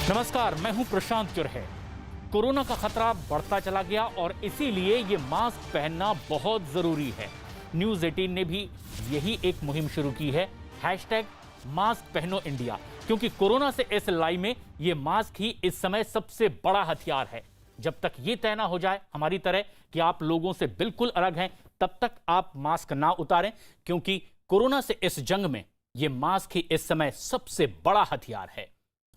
नमस्कार, मैं हूं प्रशांत चुरहे। कोरोना का खतरा बढ़ता चला गया और इसीलिए ये मास्क पहनना बहुत जरूरी है। न्यूज 18 ने भी यही एक मुहिम शुरू की है, #मास्क पहनो इंडिया, क्योंकि कोरोना से इस लड़ाई में ये मास्क ही इस समय सबसे बड़ा हथियार है। जब तक ये तय ना हो जाए हमारी तरह कि आप लोगों से बिल्कुल अलग हैं, तब तक आप मास्क ना उतारें, क्योंकि कोरोना से इस जंग में ये मास्क ही इस समय सबसे बड़ा हथियार है।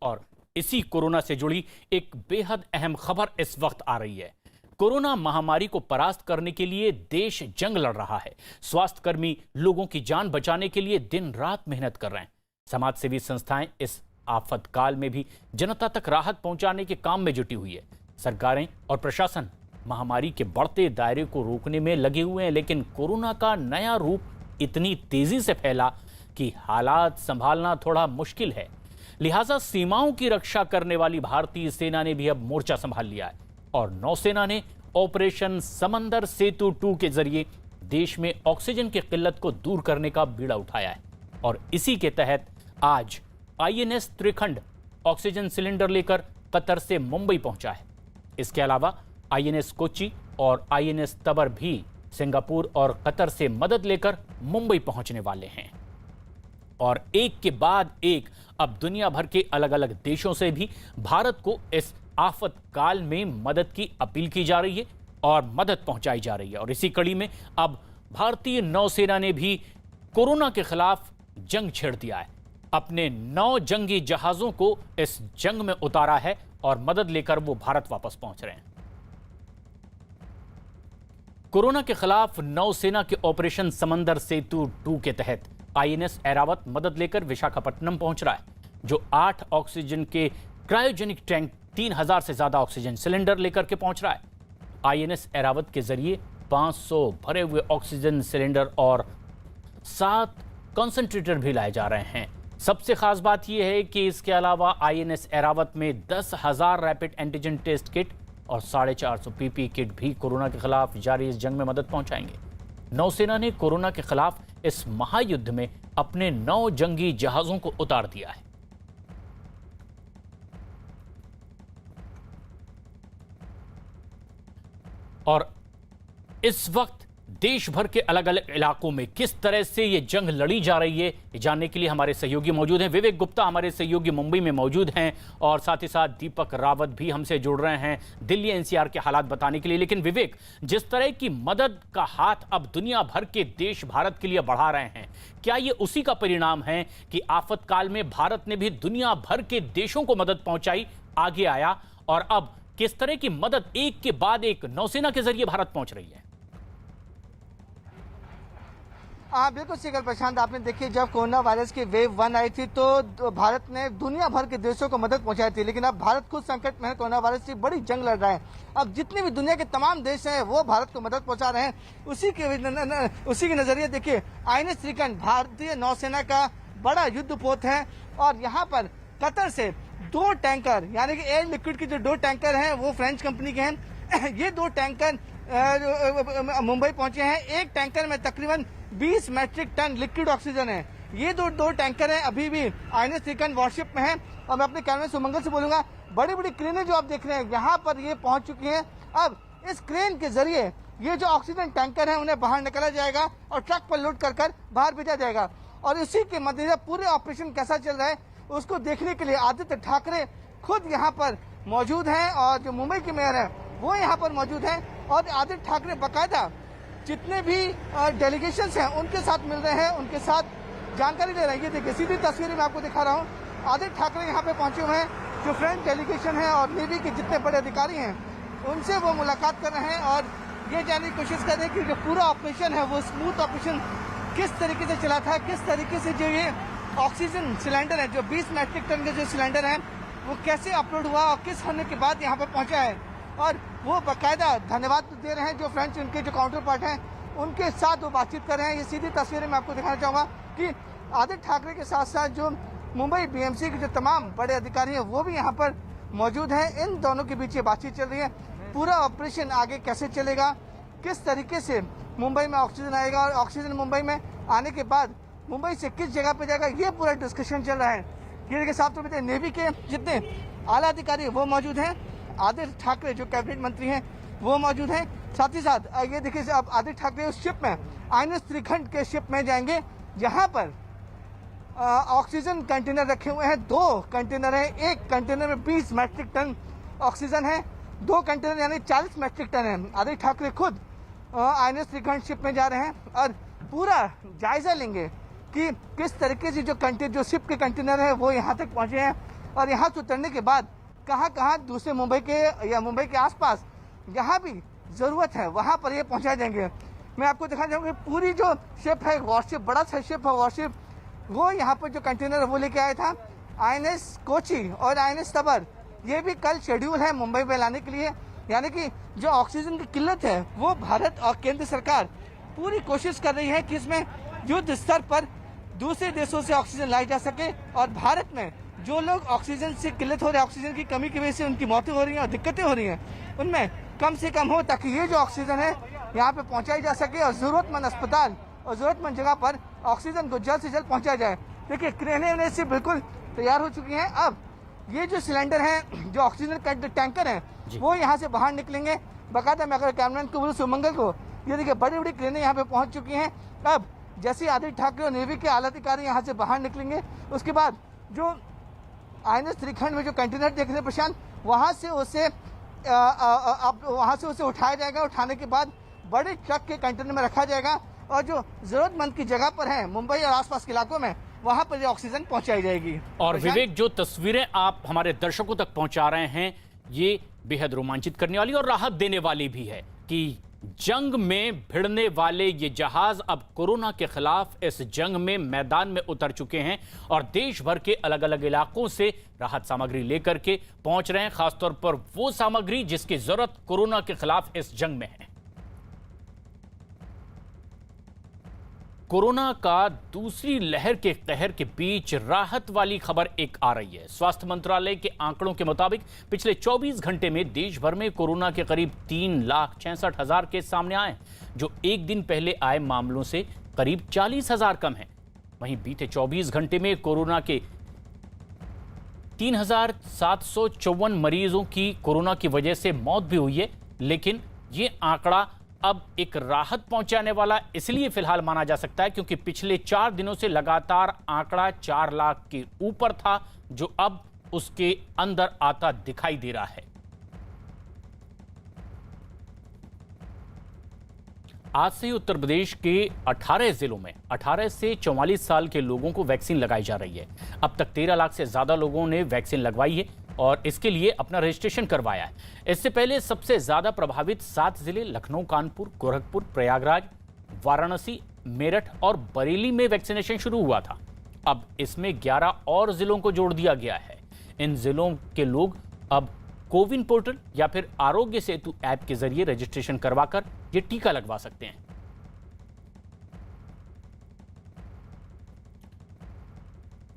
और इसी कोरोना से जुड़ी एक बेहद अहम खबर इस वक्त आ रही है। कोरोना महामारी को परास्त करने के लिए देश जंग लड़ रहा है। स्वास्थ्यकर्मी लोगों की जान बचाने के लिए दिन रात मेहनत कर रहे हैं। समाजसेवी संस्थाएं इस आफतकाल में भी जनता तक राहत पहुंचाने के काम में जुटी हुई है। सरकारें और प्रशासन महामारी के बढ़ते दायरे को रोकने में लगे हुए हैं, लेकिन कोरोना का नया रूप इतनी तेजी से फैला कि हालात संभालना थोड़ा मुश्किल है। लिहाजा सीमाओं की रक्षा करने वाली भारतीय सेना ने भी अब मोर्चा संभाल लिया है और नौसेना ने ऑपरेशन समंदर सेतु 2 के जरिए देश में ऑक्सीजन की किल्लत को दूर करने का बीड़ा उठाया है। और इसी के तहत आज INS त्रिखंड ऑक्सीजन सिलेंडर लेकर कतर से मुंबई पहुंचा है। इसके अलावा INS कोच्चि और INS तबर भी सिंगापुर और कतर से मदद लेकर मुंबई पहुंचने वाले हैं। और एक के बाद एक अब दुनिया भर के अलग अलग देशों से भी भारत को इस आफत काल में मदद की अपील की जा रही है और मदद पहुंचाई जा रही है। और इसी कड़ी में अब भारतीय नौसेना ने भी कोरोना के खिलाफ जंग छेड़ दिया है। अपने 9 जंगी जहाजों को इस जंग में उतारा है और मदद लेकर वो भारत वापस पहुंच रहे हैं। कोरोना के खिलाफ नौसेना के ऑपरेशन समंदर सेतु 2 के तहत INS ऐरावत मदद लेकर विशाखापट्टनम पहुंच रहा है, जो 8 ऑक्सीजन के क्रायोजेनिक टैंक, 3000 से ज्यादा ऑक्सीजन सिलेंडर लेकर के पहुंच रहा है। INS ऐरावत के जरिए 500 भरे हुए ऑक्सीजन सिलेंडर और 7 कंसंट्रेटर भी लाए जा रहे हैं। सबसे खास बात यह है कि इसके अलावा INS ऐरावत में 10,000 रैपिड एंटीजन टेस्ट किट और 450 PPE किट भी कोरोना के खिलाफ जारी इस जंग में मदद पहुंचाएंगे। नौसेना ने कोरोना के खिलाफ इस महायुद्ध में अपने 9 जंगी जहाजों को उतार दिया है। और इस वक्त देश भर के अलग अलग इलाकों में किस तरह से ये जंग लड़ी जा रही है, ये जानने के लिए हमारे सहयोगी मौजूद हैं। विवेक गुप्ता हमारे सहयोगी मुंबई में मौजूद हैं और साथ ही साथ दीपक रावत भी हमसे जुड़ रहे हैं दिल्ली NCR के हालात बताने के लिए। लेकिन विवेक, जिस तरह की मदद का हाथ अब दुनिया भर के देश भारत के लिए बढ़ा रहे हैं, क्या ये उसी का परिणाम है कि आफतकाल में भारत ने भी दुनिया भर के देशों को मदद पहुंचाई, आगे आया और अब किस तरह की मदद एक के बाद एक नौसेना के जरिए भारत पहुंच रही है? हाँ बिल्कुल सीकर प्रशांत, आपने देखिए जब कोरोना वायरस की वेव 1 आई थी तो भारत ने दुनिया भर के देशों को मदद पहुंचाई थी, लेकिन अब भारत खुद संकट में है। कोरोना वायरस से बड़ी जंग लड़ रहा है। अब जितने भी दुनिया के तमाम देश हैं वो भारत को मदद पहुंचा रहे हैं। उसी के नजरिए देखिए INS त्रिखंड भारतीय नौसेना का बड़ा युद्धपोत है और यहाँ पर कतर से 2 टैंकर यानी कि एयर लिक्विड के जो 2 टैंकर हैं वो फ्रेंच कंपनी के हैं। ये 2 टैंकर मुंबई पहुंचे हैं। एक टैंकर में तकरीबन 20 मैट्रिक टन लिक्विड ऑक्सीजन है। ये दो टैंकर हैं, अभी भी INS त्रिखंड वॉरशिप में हैं। और मैं अपने कैमरे सुमंगल से बोलूंगा, बड़ी बड़ी क्रेनें जो आप देख रहे हैं यहाँ पर ये पहुंच चुकी हैं। अब इस क्रेन के जरिए ये जो ऑक्सीजन टैंकर हैं उन्हें बाहर निकाला जाएगा और ट्रक पर लोड कर बाहर भेजा जाएगा। और इसी के मद्देनजर पूरे ऑपरेशन कैसा चल रहा है उसको देखने के लिए आदित्य ठाकरे खुद यहाँ पर मौजूद हैं और जो मुंबई के मेयर है वो यहाँ पर मौजूद हैं। और आदित्य ठाकरे बाकायदा जितने भी डेलीगेशंस हैं उनके साथ मिल रहे हैं, उनके साथ जानकारी ले रहे हैं। ये देखिए सीधी तस्वीरें मैं आपको दिखा रहा हूँ। आदित्य ठाकरे यहाँ पे पहुंचे हुए हैं। जो फ्रेंच डेलीगेशन है और नेवी के जितने बड़े अधिकारी हैं उनसे वो मुलाकात कर रहे हैं और ये जानने की कोशिश कर रहे हैं कि जो पूरा ऑपरेशन है वो स्मूथ ऑपरेशन किस तरीके से चला था, किस तरीके से जो ये ऑक्सीजन सिलेंडर है, जो 20 मैट्रिक टन के जो सिलेंडर है वो कैसे अपलोड हुआ और किस होने के बाद यहाँ पर पहुंचा है। और वो बाकायदा धन्यवाद दे रहे हैं जो फ्रेंच उनके जो काउंटर पार्ट हैं उनके साथ वो बातचीत कर रहे हैं। ये सीधी तस्वीरें मैं आपको दिखाना चाहूँगा कि आदित्य ठाकरे के साथ साथ जो मुंबई BMC के जो तमाम बड़े अधिकारी हैं वो भी यहाँ पर मौजूद हैं। इन दोनों के बीच ये बातचीत चल रही है। पूरा ऑपरेशन आगे कैसे चलेगा, किस तरीके से मुंबई में ऑक्सीजन आएगा और ऑक्सीजन मुंबई में आने के बाद मुंबई से किस जगह पे जाएगा, ये पूरा डिस्कशन चल रहा है। ये देखिए साफ तौर पर नेवी के जितने आला अधिकारी वो मौजूद हैं, आदित्य ठाकरे जो कैबिनेट मंत्री हैं वो मौजूद हैं। साथ ही साथ ये देखिए अब आदित्य ठाकरे उस शिप में INS त्रिखंड के शिप में जाएंगे जहां पर ऑक्सीजन कंटेनर रखे हुए हैं। 2 कंटेनर हैं, एक कंटेनर में 20 मैट्रिक टन ऑक्सीजन है, 2 कंटेनर यानी 40 मैट्रिक टन है। आदित्य ठाकरे खुद INS त्रिखंड शिप में जा रहे हैं और पूरा जायजा लेंगे कि किस तरीके से जो शिप के कंटेनर है वो यहाँ तक पहुंचे हैं और यहाँ से उतरने के बाद कहाँ दूसरे मुंबई के आसपास जहाँ भी जरूरत है वहाँ पर ये पहुँचाए जाएंगे। मैं आपको दिखाना चाहूँगा पूरी जो शिप है वॉरशिप, बड़ा सा शिप है वॉरशिप, वो यहाँ पर जो कंटेनर वो लेके आया था। INS कोची और INS तबर ये भी कल शेड्यूल है मुंबई में लाने के लिए। यानी कि जो ऑक्सीजन की किल्लत है वो भारत और केंद्र सरकार पूरी कोशिश कर रही है कि इसमें युद्ध स्तर पर दूसरे देशों से ऑक्सीजन लाई जा सके और भारत में जो लोग ऑक्सीजन से किल्लत हो रहे हैं, ऑक्सीजन की कमी की वजह से उनकी मौतें हो रही हैं और दिक्कतें हो रही हैं, उनमें कम से कम हो ताकि ये जो ऑक्सीजन है यहाँ पे पहुँचाई जा सके और ज़रूरतमंद अस्पताल और ज़रूरतमंद जगह पर ऑक्सीजन को जल्द से जल्द पहुँचाया जाए। देखिए क्रेनें से बिल्कुल तैयार हो चुकी हैं। अब ये जो सिलेंडर हैं, जो ऑक्सीजन का टैंकर हैं, वो यहाँ से बाहर निकलेंगे। बाकायदा मैं अगर कैमरामैन को बोलूँ सुमंगल को, ये देखिए बड़ी बड़ी क्रेनें यहाँ पे पहुँच चुकी हैं। अब जैसे आदित्य ठाकरे और नेवी के आला अधिकारी यहाँ से बाहर निकलेंगे, उसके बाद जो INS त्रिखंड में जो कंटेनर देख रहे हैं प्रशांत, वहाँ से उसे उठाया जाएगा। उठाने के बाद बड़े ट्रक के कंटेनर में रखा जाएगा और जो जरूरतमंद की जगह पर है मुंबई और आसपास के इलाकों में, वहाँ पर ये ऑक्सीजन पहुँचाई जाएगी। और विवेक, जो तस्वीरें आप हमारे दर्शकों तक पहुँचा रहे हैं ये बेहद रोमांचित करने वाली और राहत देने वाली भी है कि जंग में भिड़ने वाले ये जहाज अब कोरोना के खिलाफ इस जंग में मैदान में उतर चुके हैं और देश भर के अलग अलग इलाकों से राहत सामग्री लेकर के पहुंच रहे हैं, खासतौर पर वो सामग्री जिसकी जरूरत कोरोना के खिलाफ इस जंग में है। कोरोना का दूसरी लहर के कहर के बीच राहत वाली खबर एक आ रही है। स्वास्थ्य मंत्रालय के आंकड़ों के मुताबिक पिछले 24 घंटे में देश भर में कोरोना के करीब 3,66,000 केस सामने आए, जो एक दिन पहले आए मामलों से करीब 40,000 कम है। वहीं बीते 24 घंटे में कोरोना के 3,754 मरीजों की कोरोना की वजह से मौत भी हुई है, लेकिन ये आंकड़ा अब एक राहत पहुंचाने वाला इसलिए फिलहाल माना जा सकता है क्योंकि पिछले 4 दिनों से लगातार आंकड़ा 4 लाख के ऊपर था, जो अब उसके अंदर आता दिखाई दे रहा है। आज से उत्तर प्रदेश के 18 जिलों में 18 से 44 साल के लोगों को वैक्सीन लगाई जा रही है। अब तक 13 लाख से ज्यादा लोगों ने वैक्सीन लगवाई है और इसके लिए अपना रजिस्ट्रेशन करवाया है। इससे पहले सबसे ज्यादा प्रभावित 7 जिले लखनऊ, कानपुर, गोरखपुर, प्रयागराज, वाराणसी, मेरठ और बरेली में वैक्सीनेशन शुरू हुआ था। अब इसमें 11 और जिलों को जोड़ दिया गया है। इन जिलों के लोग अब कोविन पोर्टल या फिर आरोग्य सेतु ऐप के जरिए रजिस्ट्रेशन करवाकर ये टीका लगवा सकते हैं।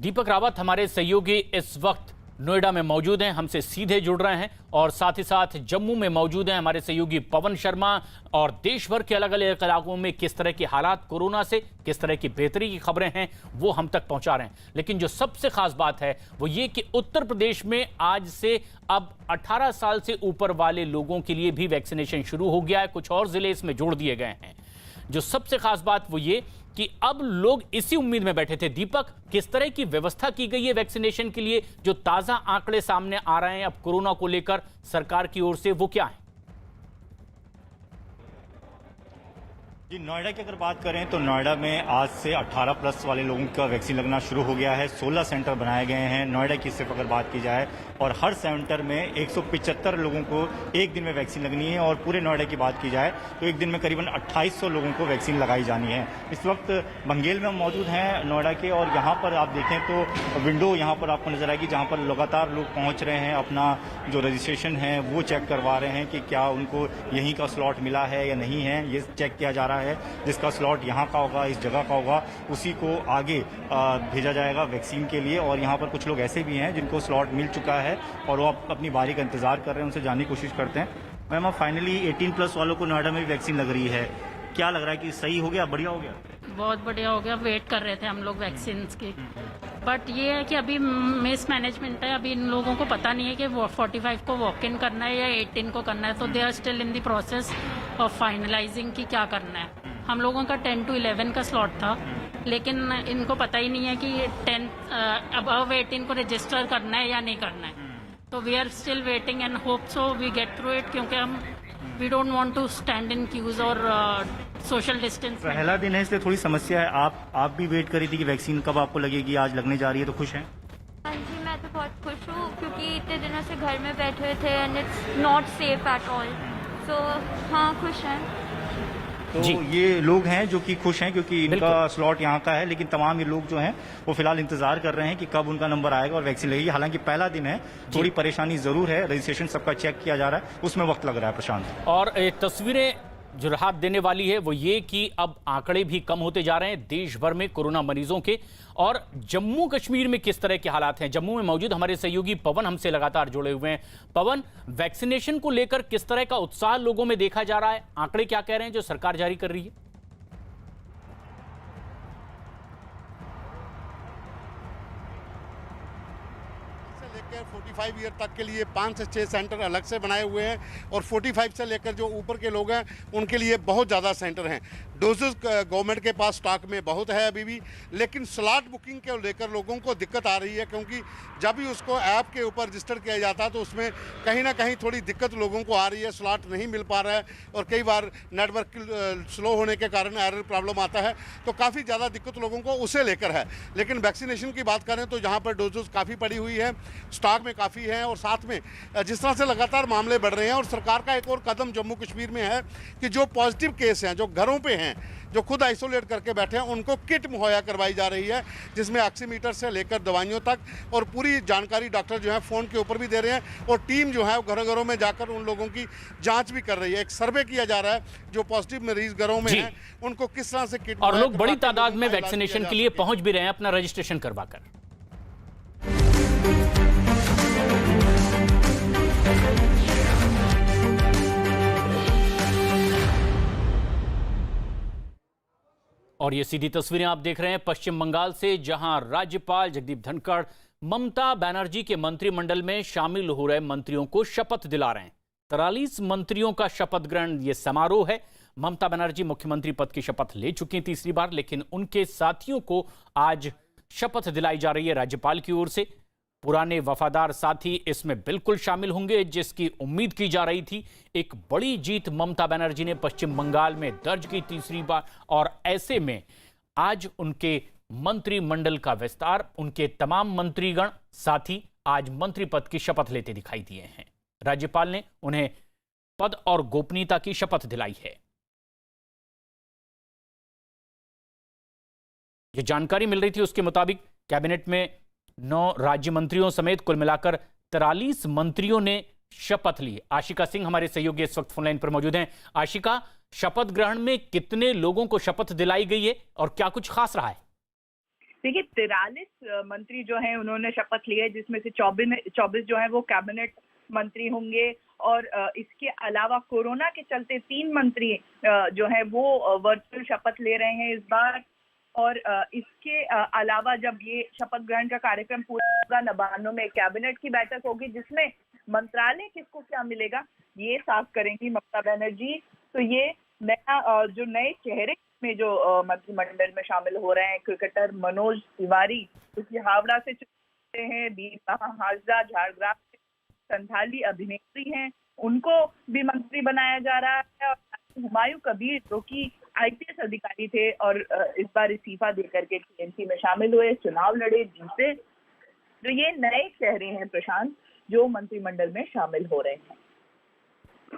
दीपक रावत हमारे सहयोगी इस वक्त नोएडा में मौजूद हैं, हमसे सीधे जुड़ रहे हैं और साथ ही साथ जम्मू में मौजूद हैं हमारे सहयोगी पवन शर्मा। और देश भर के अलग अलग इलाकों में किस तरह की हालात कोरोना से, किस तरह की बेहतरी की खबरें हैं वो हम तक पहुंचा रहे हैं। लेकिन जो सबसे खास बात है वो ये कि उत्तर प्रदेश में आज से अब 18 साल से ऊपर वाले लोगों के लिए भी वैक्सीनेशन शुरू हो गया है। कुछ और जिले इसमें जोड़ दिए गए हैं। जो सबसे खास बात वो ये कि अब लोग इसी उम्मीद में बैठे थे। दीपक, किस तरह की व्यवस्था की गई है वैक्सीनेशन के लिए? जो ताजा आंकड़े सामने आ रहे हैं अब कोरोना को लेकर सरकार की ओर से, वो क्या है? जी, नोएडा की अगर बात करें तो नोएडा में आज से 18 प्लस वाले लोगों का वैक्सीन लगना शुरू हो गया है। 16 सेंटर बनाए गए हैं नोएडा की सिर्फ अगर बात की जाए, और हर सेंटर में 175 लोगों को एक दिन में वैक्सीन लगनी है। और पूरे नोएडा की बात की जाए तो एक दिन में करीबन 2800 लोगों को वैक्सीन लगाई जानी है। इस वक्त बंगेल में हम मौजूद हैं नोएडा के, और यहाँ पर आप देखें तो विंडो यहाँ पर आपको नजर आएगी जहाँ पर लगातार लोग पहुँच रहे हैं, अपना जो रजिस्ट्रेशन है वो चेक करवा रहे हैं कि क्या उनको यहीं का स्लॉट मिला है या नहीं है, ये चेक किया जा रहा है। जिसका स्लॉट यहाँ का होगा, इस जगह का होगा, उसी को आगे भेजा जाएगा वैक्सीन के लिए। और यहाँ पर कुछ लोग ऐसे भी हैं जिनको स्लॉट मिल चुका है और वो अपनी बारी का इंतजार कर रहे हैं, उनसे जानने की कोशिश करते हैं। मैम, अब फाइनली 18 प्लस वालों को नोएडा में भी वैक्सीन लग रही है, क्या लग रहा है कि सही हो गया, बढ़िया हो गया? बहुत बढ़िया हो गया। वेट कर रहे थे हम लोग वैक्सीन की, बट ये है कि अभी मिस मैनेजमेंट है। अभी इन लोगों को पता नहीं है कि 45 को वॉक इन करना है या 18 को करना है, तो they are still in the process of finalising कि क्या करना है। हम लोगों का 10 to 11 का स्लॉट था, लेकिन इनको पता ही नहीं है कि 10 अबव 18 को रजिस्टर करना है या नहीं करना है। तो we are still waiting and hope so we get through it, क्योंकि हम we don't want to stand in queues और सोशल डिस्टेंस। पहला दिन है इसलिए थोड़ी समस्या है। आप भी वेट कर रही थी कि वैक्सीन कब आपको लगेगी, आज लगने जा रही है, तो खुश हैं? हाँ जी, मैं तो बहुत खुश हूँ क्योंकि इतने दिनों से घर में बैठे हुए थे and it's not safe at all. So हाँ, खुश हैं। तो जी। ये लोग हैं जो कि खुश हैं क्योंकि इनका बिल्कुल। स्लॉट यहाँ का है, लेकिन तमाम ये लोग जो हैं वो फिलहाल इंतजार कर रहे हैं कि कब उनका नंबर आएगा और वैक्सीन लगेगी। हालांकि पहला दिन है, थोड़ी परेशानी जरूर है, रजिस्ट्रेशन सबका चेक किया जा रहा है, उसमें वक्त लग रहा है। प्रशांत, और तस्वीरें जो राहत देने वाली है वो ये कि अब आंकड़े भी कम होते जा रहे हैं देश भर में कोरोना मरीजों के। और जम्मू कश्मीर में किस तरह के हालात हैं, जम्मू में मौजूद हमारे सहयोगी पवन हमसे लगातार जुड़े हुए हैं। पवन, वैक्सीनेशन को लेकर किस तरह का उत्साह लोगों में देखा जा रहा है, आंकड़े क्या कह रहे हैं जो सरकार जारी कर रही है? लेकर 45 ईयर तक के लिए 5 से 6 सेंटर अलग से बनाए हुए हैं और 45 से लेकर जो ऊपर के लोग हैं उनके लिए बहुत ज़्यादा सेंटर हैं। डोजेस गवर्नमेंट के पास स्टॉक में बहुत है अभी भी, लेकिन स्लॉट बुकिंग के लेकर लोगों को दिक्कत आ रही है, क्योंकि जब भी उसको ऐप के ऊपर रजिस्टर किया जाता है तो उसमें कहीं ना कहीं थोड़ी दिक्कत लोगों को आ रही है, स्लॉट नहीं मिल पा रहा है और कई बार नेटवर्क स्लो होने के कारण एरर प्रॉब्लम आता है, तो काफ़ी ज़्यादा दिक्कत लोगों को उसे लेकर है। लेकिन वैक्सीनेशन की बात करें तो जहाँ पर डोजेस काफ़ी पड़ी हुई है, स्टॉक में काफ़ी है, और साथ में जिस तरह से लगातार मामले बढ़ रहे हैं, और सरकार का एक और कदम जम्मू कश्मीर में है कि जो पॉजिटिव केस हैं, जो घरों पे हैं, जो खुद आइसोलेट करके बैठे हैं, उनको किट मुहैया करवाई जा रही है, जिसमें ऑक्सीमीटर से लेकर दवाइयों तक और पूरी जानकारी डॉक्टर जो है फ़ोन के ऊपर भी दे रहे हैं, और टीम जो है वो घरों घरों में जाकर उन लोगों की जांच भी कर रही है। एक सर्वे किया जा रहा है, जो पॉजिटिव मरीज घरों में हैं उनको किस तरह से किट, और लोग बड़ी तादाद में वैक्सीनेशन के लिए पहुंच भी रहे हैं अपना रजिस्ट्रेशन करवाकर। और ये सीधी तस्वीरें आप देख रहे हैं पश्चिम बंगाल से, जहां राज्यपाल जगदीप धनखड़ ममता बनर्जी के मंत्रिमंडल में शामिल हो रहे मंत्रियों को शपथ दिला रहे हैं। 43 मंत्रियों का शपथ ग्रहण ये समारोह है। ममता बनर्जी मुख्यमंत्री पद की शपथ ले चुकी हैं तीसरी बार, लेकिन उनके साथियों को आज शपथ दिलाई जा रही है राज्यपाल की ओर से। पुराने वफादार साथी इसमें बिल्कुल शामिल होंगे, जिसकी उम्मीद की जा रही थी। एक बड़ी जीत ममता बनर्जी ने पश्चिम बंगाल में दर्ज की तीसरी बार, और ऐसे में आज उनके मंत्रिमंडल का विस्तार, उनके तमाम मंत्रीगण साथी आज मंत्री पद की शपथ लेते दिखाई दिए हैं। राज्यपाल ने उन्हें पद और गोपनीयता की शपथ दिलाई है। यह जानकारी मिल रही थी, उसके मुताबिक कैबिनेट में 9 राज्य मंत्रियों समेत कुल मिलाकर 43 मंत्रियों ने शपथ ली। आशिका सिंह हमारे सहयोगी इस वक्त फोनलाइन पर मौजूद हैं। आशिका, शपथ ग्रहण में कितने लोगों को शपथ दिलाई गई है और क्या कुछ खास रहा है? देखिए, 43 मंत्री जो हैं उन्होंने शपथ ली है, जिसमें से 24 जो है वो कैबिनेट मंत्री होंगे, और इसके अलावा कोरोना के चलते 3 मंत्री जो है वो वर्चुअल शपथ ले रहे हैं इस बार। और इसके अलावा जब ये शपथ ग्रहण का कार्यक्रम पूरा नवान्नों में कैबिनेट की बैठक होगी, जिसमें मंत्रालय किसको क्या मिलेगा ये साफ करेंगी ममता बनर्जी। तो ये नया जो नए चेहरे में जो मंत्रिमंडल में शामिल हो रहे हैं, क्रिकेटर मनोज तिवारी जो कि हावड़ा से चुने हैं, बीरबहादुर हाजरा झारग्राम से संथाली अभिनेत्री हैं, उनको भी मंत्री बनाया जा रहा है। और हुमायूं कबीर जो कि IPS अधिकारी थे और इस बार इस्तीफा देकर के TMC में शामिल हुए, चुनाव लड़े, जीते। तो ये नए चेहरे हैं प्रशांत, जो मंत्रिमंडल में शामिल हो रहे हैं।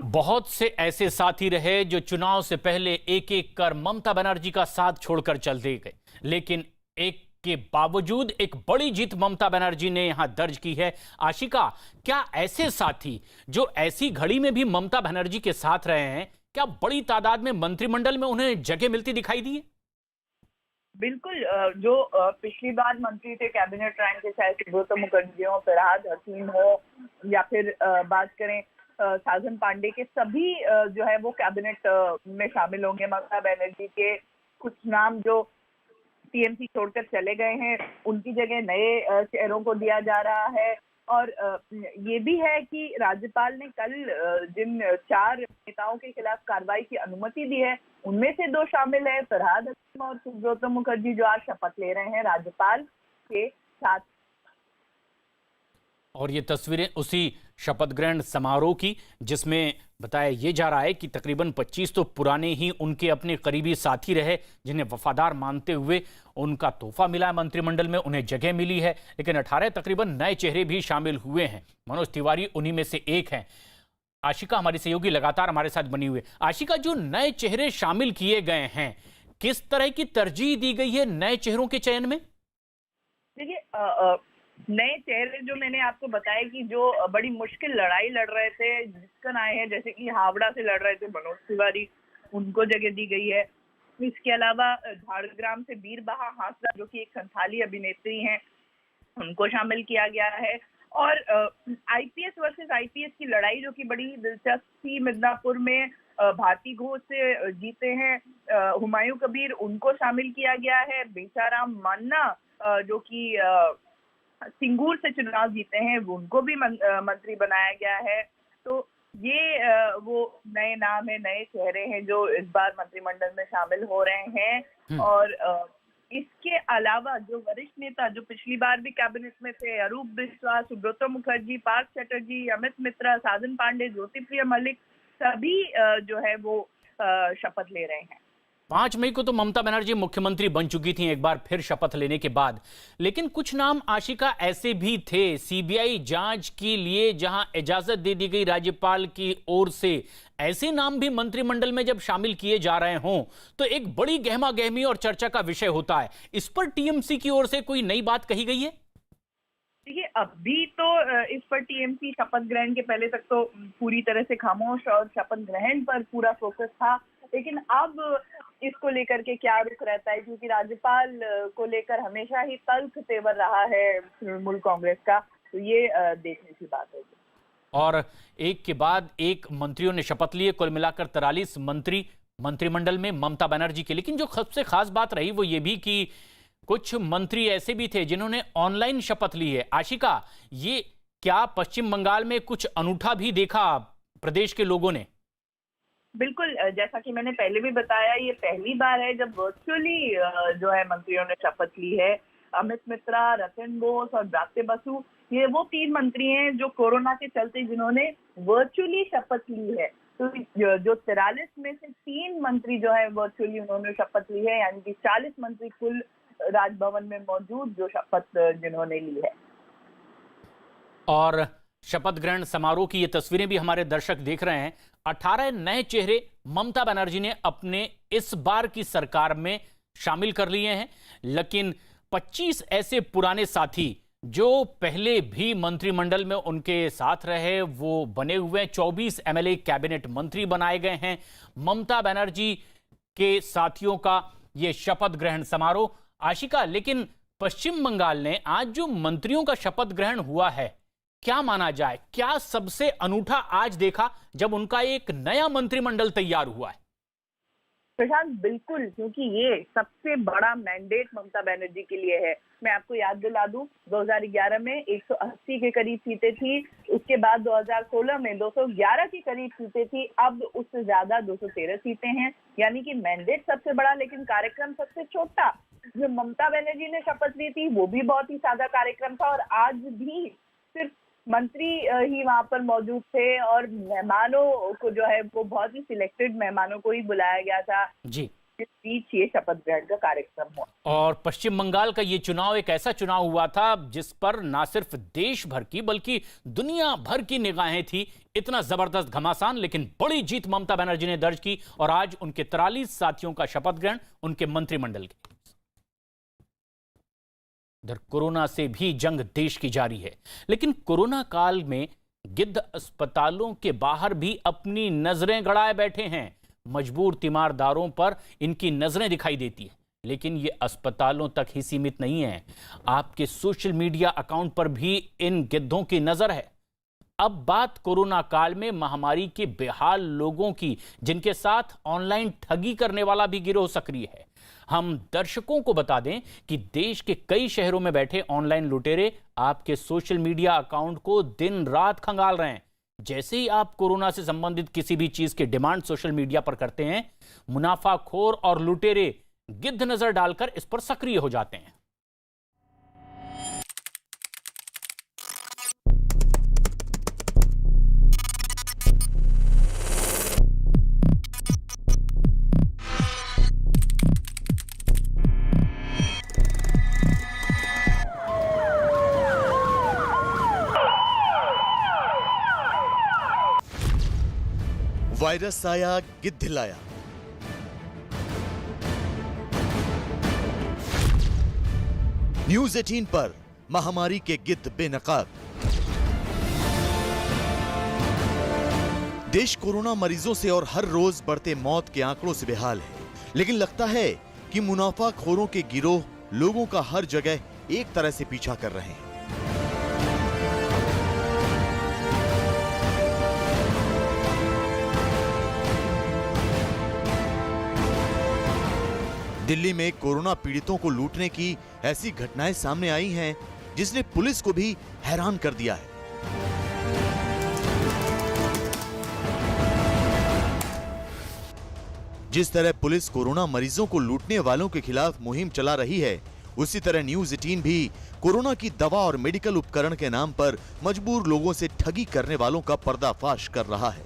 बहुत से ऐसे साथी रहे जो चुनाव से पहले एक एक कर ममता बनर्जी का साथ छोड़कर चल दे गए, लेकिन एक के बावजूद एक बड़ी जीत ममता बनर्जी ने यहां दर्ज की है। आशिका, क्या ऐसे साथी जो ऐसी घड़ी में भी ममता बनर्जी के साथ रहे हैं, क्या बड़ी तादाद में मंत्रिमंडल में उन्हें जगह मिलती दिखाई दी है? बिल्कुल, जो पिछली बार मंत्री थे कैबिनेट रैंक के, चाहे सुब्रत मुखर्जी हो, फरहाद हकीम हो, या फिर बात करें साजन पांडे के, सभी जो है वो कैबिनेट में शामिल होंगे। ममता बनर्जी के कुछ नाम जो टीएमसी छोड़कर चले गए हैं उनकी जगह नए चेहरों को दिया जा रहा है। और ये भी है कि राज्यपाल ने कल जिन 4 नेताओं के खिलाफ कार्रवाई की अनुमति दी है उनमें से 2 शामिल है फरहाद हकीम और सुब्रत मुखर्जी, जो आज शपथ ले रहे हैं राज्यपाल के साथ। और ये तस्वीरें उसी शपथ ग्रहण समारोह की जिसमें बताया ये जा रहा है कि तकरीबन 25 तो पुराने ही उनके अपने करीबी साथी रहे जिन्हें वफादार मानते हुए उनका तोहफा मिला है मंत्रिमंडल में, उन्हें जगह मिली है, लेकिन 18 तकरीबन नए चेहरे भी शामिल हुए हैं। मनोज तिवारी उन्हीं में से एक हैं। आशिका हमारी सहयोगी लगातार हमारे साथ बनी हुई है। आशिका, जो नए चेहरे शामिल किए गए हैं, किस तरह की तरजीह दी गई है नए चेहरों के चयन में? देखिए, नए चेहरे जो मैंने आपको बताया कि जो बड़ी मुश्किल लड़ाई लड़ रहे थे, जिसकन आए हैं, जैसे कि हावड़ा से लड़ रहे थे मनोज तिवारी, उनको जगह दी गई है। इसके अलावा झाड़ग्राम से बीरबहा हांसदा, जो कि एक संथाली अभिनेत्री हैं, उनको शामिल किया गया है। और आईपीएस वर्सेस आईपीएस की लड़ाई जो कि बड़ी दिलचस्प थी, मिदनापुर में भारती घोष से जीते हैं हुमायूं कबीर, उनको शामिल किया गया है। बेचाराम मान्ना जो कि सिंगूर से चुनाव जीते हैं, उनको भी मंत्री बनाया गया है। तो ये वो नए नाम है, नए चेहरे हैं जो इस बार मंत्रिमंडल में शामिल हो रहे हैं। और इसके अलावा जो वरिष्ठ नेता जो पिछली बार भी कैबिनेट में थे, अरूप बिस्वास, सुब्रत मुखर्जी, पार्थ चटर्जी, अमित मित्रा, साजन पांडे, ज्योतिप्रिया मलिक, सभी जो है वो शपथ ले रहे हैं। 5 मई को तो ममता बनर्जी मुख्यमंत्री बन चुकी थी एक बार फिर शपथ लेने के बाद, लेकिन कुछ नाम आशिका ऐसे भी थे सीबीआई जांच के लिए जहां इजाजत दे दी गई राज्यपाल की ओर से, ऐसे नाम भी मंत्रिमंडल में जब शामिल किए जा रहे हों तो एक बड़ी गहमा गहमी और चर्चा का विषय होता है। इस पर टीएमसी की ओर से कोई नई बात कही गई है? देखिए, अभी तो इस पर टीएमसी शपथ ग्रहण के पहले तक तो पूरी तरह से खामोश और शपथ ग्रहण पर पूरा फोकस था, लेकिन अब इसको लेकर के क्या रुख रहता है, क्योंकि राज्यपाल को लेकर हमेशा ही तल्ख तेवर रहा है तृणमूल कांग्रेस का, तो ये देखने की बात है। और एक के बाद एक मंत्रियों ने शपथ लिए, कुल मिलाकर 43 मंत्री मंत्रिमंडल में ममता बनर्जी के। लेकिन जो सबसे खास बात रही वो ये भी कि कुछ मंत्री ऐसे भी थे जिन्होंने ऑनलाइन शपथ ली है। आशिका, ये क्या पश्चिम बंगाल में कुछ अनूठा भी देखा प्रदेश के लोगों ने? बिल्कुल, जैसा कि मैंने पहले भी बताया, ये पहली बार है जब वर्चुअली जो है मंत्रियों ने शपथ ली है। अमित मित्रा, रतन बोस और ब्रात्य बसु, ये वो 3 मंत्री हैं जो कोरोना के चलते जिन्होंने वर्चुअली शपथ ली है। तो जो 43 में से 3 मंत्री जो है वर्चुअली उन्होंने शपथ ली है, यानी कि 40 मंत्री कुल राजभवन में मौजूद जो शपथ जिन्होंने ली है। और शपथ ग्रहण समारोह की ये तस्वीरें भी हमारे दर्शक देख रहे हैं। 18 नए चेहरे ममता बनर्जी ने अपने इस बार की सरकार में शामिल कर लिए हैं, लेकिन 25 ऐसे पुराने साथी जो पहले भी मंत्रिमंडल में उनके साथ रहे वो बने हुए हैं। 24 एमएलए कैबिनेट मंत्री बनाए गए हैं। ममता बनर्जी के साथियों का ये शपथ ग्रहण समारोह। आशिका, लेकिन पश्चिम बंगाल ने आज जो मंत्रियों का शपथ ग्रहण हुआ है, क्या माना जाए, क्या सबसे अनूठा आज देखा जब उनका एक नया मंत्रिमंडल तैयार हुआ है? प्रशांत, बिल्कुल, क्योंकि ये सबसे बड़ा मैंडेट ममता बनर्जी के लिए है। मैं आपको याद दिला दूं, 2011 में 180 के करीब सीटें थी, उसके बाद 2016 में 211 के करीब सीटें थी, अब उससे ज्यादा 213 सीटें हैं, यानी कि मैंडेट सबसे बड़ा लेकिन कार्यक्रम सबसे छोटा। जो ममता बनर्जी ने शपथ ली थी वो भी बहुत ही सादा कार्यक्रम था, और आज भी सिर्फ मंत्री ही वहां पर मौजूद थे और मेहमानों को जो है वो बहुत ही सिलेक्टेड मेहमानों को ही बुलाया गया था जी, जिस बीच ये शपथ ग्रहण का कार्यक्रम हुआ। और पश्चिम बंगाल का ये चुनाव एक ऐसा चुनाव हुआ था जिस पर ना सिर्फ देश भर की बल्कि दुनिया भर की निगाहें थी। इतना जबरदस्त घमासान, लेकिन बड़ी जीत ममता बनर्जी ने दर्ज की और आज उनके 43 साथियों का शपथ ग्रहण उनके मंत्रिमंडल के। इधर कोरोना से भी जंग देश की जारी है, लेकिन कोरोना काल में गिद्ध अस्पतालों के बाहर भी अपनी नजरें गड़ाए बैठे हैं। मजबूर तीमारदारों पर इनकी नजरें दिखाई देती है, लेकिन ये अस्पतालों तक ही सीमित नहीं है। आपके सोशल मीडिया अकाउंट पर भी इन गिद्धों की नजर है। अब बात कोरोना काल में महामारी के बेहाल लोगों की, जिनके साथ ऑनलाइन ठगी करने वाला भी गिरोह सक्रिय है। हम दर्शकों को बता दें कि देश के कई शहरों में बैठे ऑनलाइन लुटेरे आपके सोशल मीडिया अकाउंट को दिन रात खंगाल रहे हैं। जैसे ही आप कोरोना से संबंधित किसी भी चीज की डिमांड सोशल मीडिया पर करते हैं, मुनाफाखोर और लुटेरे गिद्ध नजर डालकर इस पर सक्रिय हो जाते हैं। वायरस आया, गिद्ध लाया। न्यूज 18 पर महामारी के गिद्ध बेनकाब। देश कोरोना मरीजों से और हर रोज बढ़ते मौत के आंकड़ों से बेहाल है, लेकिन लगता है कि मुनाफाखोरों के गिरोह लोगों का हर जगह एक तरह से पीछा कर रहे हैं। दिल्ली में कोरोना पीड़ितों को लूटने की ऐसी घटनाएं सामने आई हैं, जिसने पुलिस को भी हैरान कर दिया है। जिस तरह पुलिस कोरोना मरीजों को लूटने वालों के खिलाफ मुहिम चला रही है, उसी तरह न्यूज 18 भी कोरोना की दवा और मेडिकल उपकरण के नाम पर मजबूर लोगों से ठगी करने वालों का पर्दाफाश कर रहा है।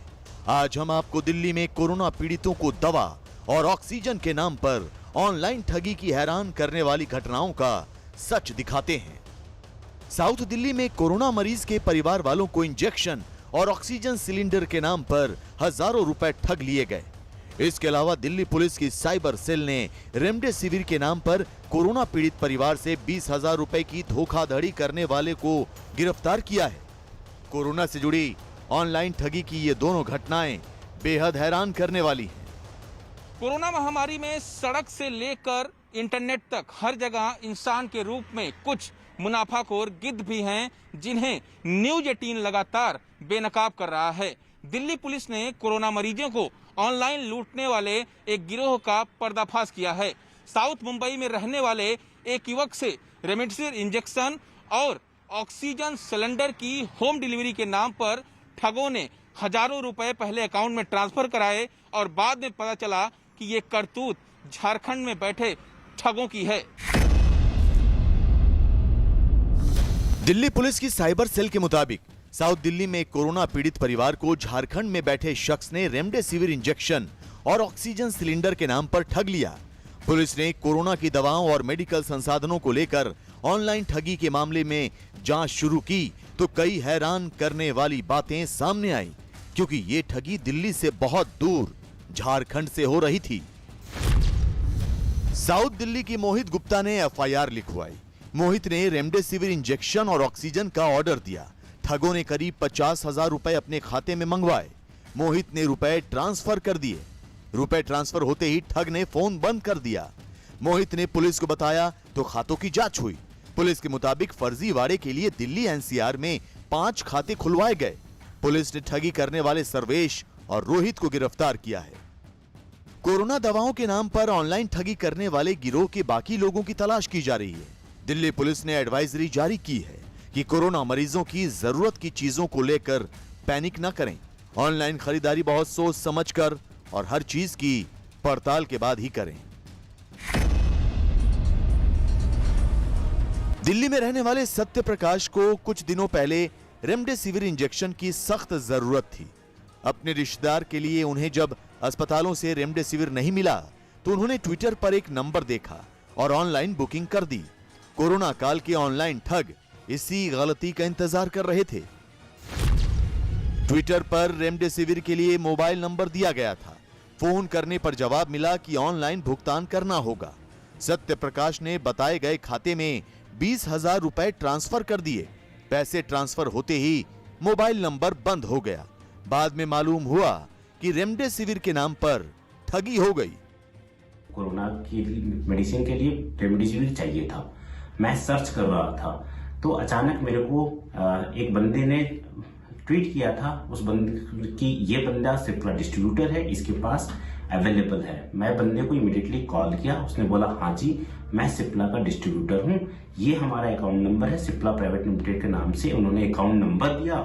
आज हम आपको दिल्ली में कोरोना पीड़ितों को दवा और ऑक्सीजन के नाम पर ऑनलाइन ठगी की हैरान करने वाली घटनाओं का सच दिखाते हैं। साउथ दिल्ली में कोरोना मरीज के परिवार वालों को इंजेक्शन और ऑक्सीजन सिलेंडर के नाम पर हजारों रुपए ठग लिए गए। इसके अलावा दिल्ली पुलिस की साइबर सेल ने रेमडेसिविर के नाम पर कोरोना पीड़ित परिवार से 20,000 रुपए की धोखाधड़ी करने वाले को गिरफ्तार किया है। कोरोना से जुड़ी ऑनलाइन ठगी की ये दोनों घटनाएं बेहद हैरान करने वाली हैं। कोरोना महामारी में सड़क से लेकर इंटरनेट तक हर जगह इंसान के रूप में कुछ मुनाफाखोर गिद्ध भी हैं, जिन्हें न्यूज 18 लगातार बेनकाब कर रहा है। दिल्ली पुलिस ने कोरोना मरीजों को ऑनलाइन लूटने वाले एक गिरोह का पर्दाफाश किया है। साउथ मुंबई में रहने वाले एक युवक से रेमडेसिविर इंजेक्शन और ऑक्सीजन सिलेंडर की होम डिलीवरी के नाम पर ठगों ने हजारों रुपए पहले अकाउंट में ट्रांसफर कराए और बाद में पता चला कि ये करतूत झारखंड में बैठे ठगों की है। दिल्ली पुलिस की साइबर सेल के मुताबिक साउथ दिल्ली में कोरोना पीड़ित परिवार को झारखंड में बैठे शख्स ने रेमडेसिविर इंजेक्शन और ऑक्सीजन सिलेंडर के नाम पर ठग लिया। पुलिस ने कोरोना की दवाओं और मेडिकल संसाधनों को लेकर ऑनलाइन ठगी के मामले में जांच शुरू की तो कई हैरान करने वाली बातें सामने आई, क्योंकि ये ठगी दिल्ली से बहुत दूर झारखंड से हो रही थी। साउथ दिल्ली की मोहित गुप्ता ने एफआईआर लिखवाई। मोहित ने रेमडेसिविर इंजेक्शन और ऑक्सीजन का ऑर्डर दिया। ठगों ने करीब 50,000 रुपए अपने खाते में मंगवाए। मोहित ने रुपए ट्रांसफर कर दिए। रुपए ट्रांसफर होते ही ठग ने फोन बंद कर दिया। मोहित ने पुलिस को बताया तो खातों की जांच हुई। पुलिस के मुताबिक फर्जीवाड़े के लिए दिल्ली एनसीआर में 5 खाते खुलवाए गए। पुलिस ने ठगी करने वाले सर्वेश और रोहित को गिरफ्तार किया है। कोरोना दवाओं के नाम पर ऑनलाइन ठगी करने वाले गिरोह के बाकी लोगों की तलाश की जा रही है। दिल्ली पुलिस ने एडवाइजरी जारी की है कि कोरोना मरीजों की जरूरत की चीजों को लेकर पैनिक न करें। ऑनलाइन खरीदारी बहुत सोच समझकर और हर चीज की पड़ताल के बाद ही करें। दिल्ली में रहने वाले सत्य प्रकाश को कुछ दिनों पहले रेमडेसिविर इंजेक्शन की सख्त जरूरत थी। अपने रिश्तेदार के लिए उन्हें जब अस्पतालों से रेमडेसिविर नहीं मिला तो उन्होंने ट्विटर पर एक नंबर देखा और ऑनलाइन बुकिंग कर दी। कोरोना काल के ऑनलाइन ठग इसी गलती का इंतजार कर रहे थे। ट्विटर पर रेमडेसिविर के लिए मोबाइल नंबर दिया गया था। फोन करने पर जवाब मिला कि ऑनलाइन भुगतान करना होगा। सत्य प्रकाश ने बताए गए खाते में 20,000 रुपए ट्रांसफर कर दिए। पैसे ट्रांसफर होते ही मोबाइल नंबर बंद हो गया। बाद में मालूम हुआ कि रेमडेसिविर के नाम पर ठगी हो गई। कोरोना की मेडिसिन के लिए रेमडेसिविर चाहिए था। मैं सर्च कर रहा था तो अचानक मेरे को एक बंदे ने ट्वीट किया था उस बंदे की, ये बंदा सिप्ला डिस्ट्रीब्यूटर है, इसके पास अवेलेबल है। मैं बंदे को इमीडिएटली कॉल किया, उसने बोला हाँ जी मैं सिप्ला का डिस्ट्रीब्यूटर हूँ, ये हमारा अकाउंट नंबर है सिप्ला प्राइवेट लिमिटेड के नाम से। उन्होंने अकाउंट नंबर दिया